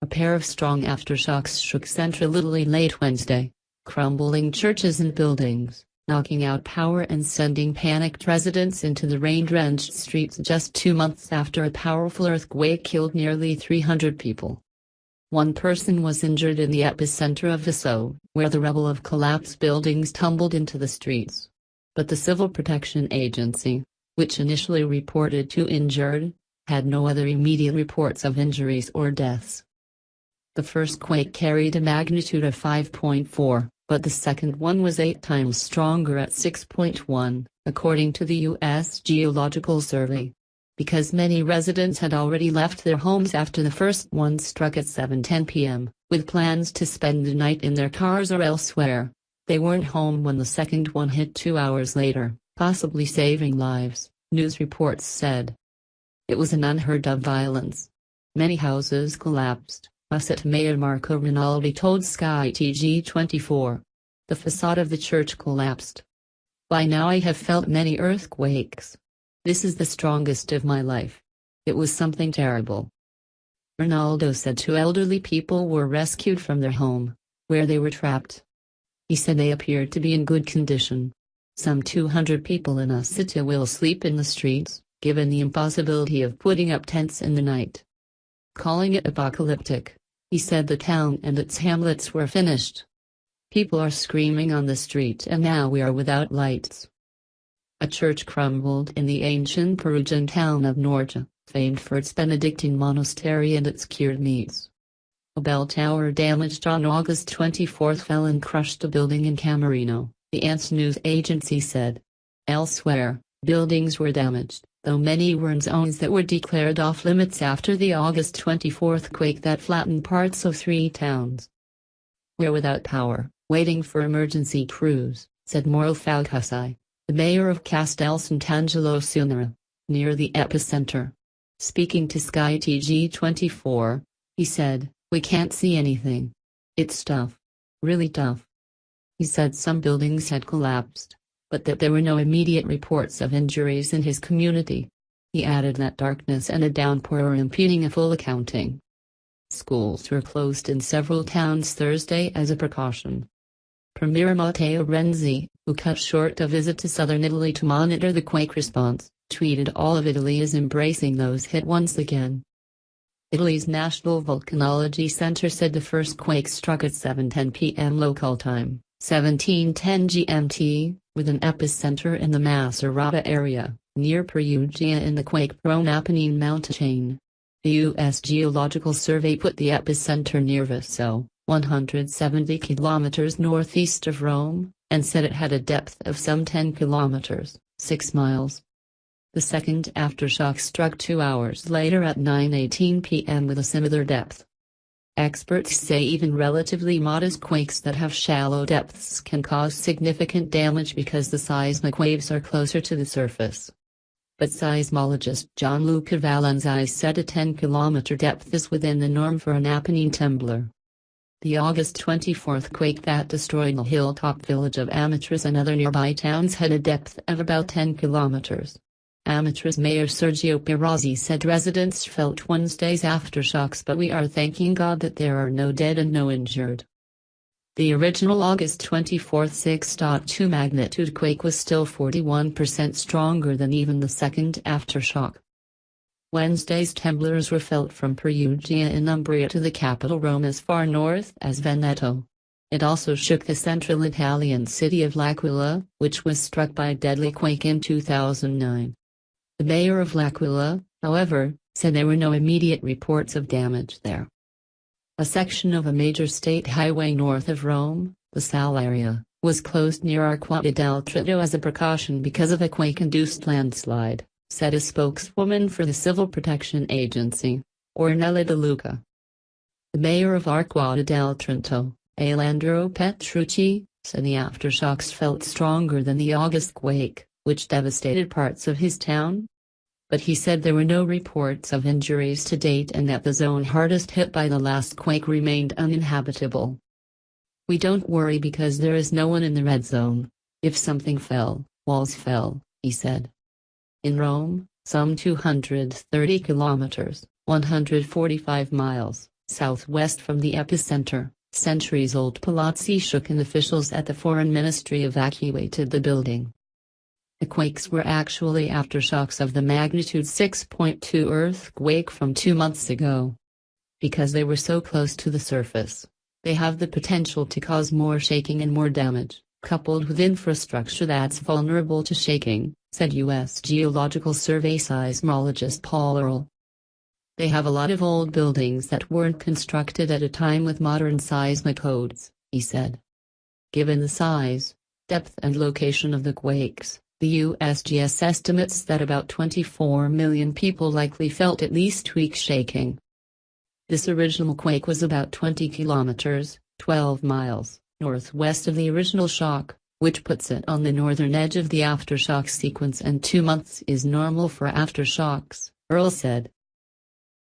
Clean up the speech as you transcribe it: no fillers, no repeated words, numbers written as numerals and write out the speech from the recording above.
A pair of strong aftershocks shook central Italy late Wednesday, crumbling churches and buildings, knocking out power and sending panicked residents into the rain-drenched streets just 2 months after a powerful earthquake killed nearly 300 people. One person was injured in the epicenter of Visso, where the rubble of collapsed buildings tumbled into the streets. But the Civil Protection Agency, which initially reported 2 injured, had no other immediate reports of injuries or deaths. The first quake carried a magnitude of 5.4, but the second one was 8 times stronger at 6.1, according to the U.S. Geological Survey. Because many residents had already left their homes after the first one struck at 7:10 p.m., with plans to spend the night in their cars or elsewhere, they weren't home when the second one hit 2 hours later, possibly saving lives, news reports said. It was an unheard-of violence. Many houses collapsed, Asset Mayor Marco Rinaldi told Sky TG24. The facade of the church collapsed. By now I have felt many earthquakes. This is the strongest of my life. It was something terrible. Ronaldo said 2 elderly people were rescued from their home, where they were trapped. He said they appeared to be in good condition. Some 200 people in a city will sleep in the streets, given the impossibility of putting up tents in the night. Calling it apocalyptic, he said the town and its hamlets were finished. People are screaming on the street and now we are without lights. A church crumbled in the ancient Perugian town of Norcia, famed for its Benedictine monastery and its cured meats. A bell tower damaged on August 24 fell and crushed a building in Camerino, the ANS news agency said. Elsewhere, buildings were damaged, though many were in zones that were declared off-limits after the August 24 quake that flattened parts of 3 towns. We're without power, waiting for emergency crews, said Mauro Falcasai, the mayor of Castel Sant'Angelo Sunera, near the epicenter. Speaking to Sky TG24, he said, "We can't see anything. It's tough. Really tough." He said some buildings had collapsed, but that there were no immediate reports of injuries in his community. He added that darkness and a downpour are impeding a full accounting. Schools were closed in several towns Thursday as a precaution. Premier Matteo Renzi, who cut short a visit to southern Italy to monitor the quake response, tweeted all of Italy is embracing those hit once again. Italy's National Volcanology Center said the first quake struck at 7:10 p.m. local time, 17:10 GMT, with an epicenter in the Macerata area, near Perugia in the quake-prone Apennine mountain chain. The U.S. Geological Survey put the epicenter near Visso, 170 kilometers northeast of Rome, and said it had a depth of some 10 kilometers, 6 miles. The second aftershock struck 2 hours later at 9:18 p.m. with a similar depth. Experts say even relatively modest quakes that have shallow depths can cause significant damage because the seismic waves are closer to the surface. But seismologist Gianluca Valenzi said a 10-kilometer depth is within the norm for an Apennine tumbler. The August 24 quake that destroyed the hilltop village of Amatrice and other nearby towns had a depth of about 10 kilometers. Amatrice Mayor Sergio Perazzi said residents felt Wednesday's aftershocks, but we are thanking God that there are no dead and no injured. The original August 24 6.2 magnitude quake was still 41% stronger than even the second aftershock. Wednesday's tremblers were felt from Perugia in Umbria to the capital Rome as far north as Veneto. It also shook the central Italian city of L'Aquila, which was struck by a deadly quake in 2009. The mayor of L'Aquila, however, said there were no immediate reports of damage there. A section of a major state highway north of Rome, the Sal area, was closed near Arquata del Tritto as a precaution because of a quake-induced landslide, said a spokeswoman for the Civil Protection Agency, Ornella De Luca. The mayor of Arquata del Tritto, Alessandro Petrucci, said the aftershocks felt stronger than the August quake, which devastated parts of his town. But he said there were no reports of injuries to date and that the zone hardest hit by the last quake remained uninhabitable. "We don't worry because there is no one in the red zone. If something fell, walls fell," he said. In Rome, some 230 kilometers, 145 miles, southwest from the epicenter. Centuries-old palazzi shook and officials at the foreign ministry evacuated the building. The quakes were actually aftershocks of the magnitude 6.2 earthquake from 2 months ago. Because they were so close to the surface, they have the potential to cause more shaking and more damage, coupled with infrastructure that's vulnerable to shaking, said U.S. Geological Survey seismologist Paul Earle. They have a lot of old buildings that weren't constructed at a time with modern seismic codes, he said. Given the size, depth and location of the quakes, the USGS estimates that about 24 million people likely felt at least weak shaking. This original quake was about 20 kilometers, 12 miles, northwest of the original shock, which puts it on the northern edge of the aftershock sequence, and 2 months is normal for aftershocks, Earle said.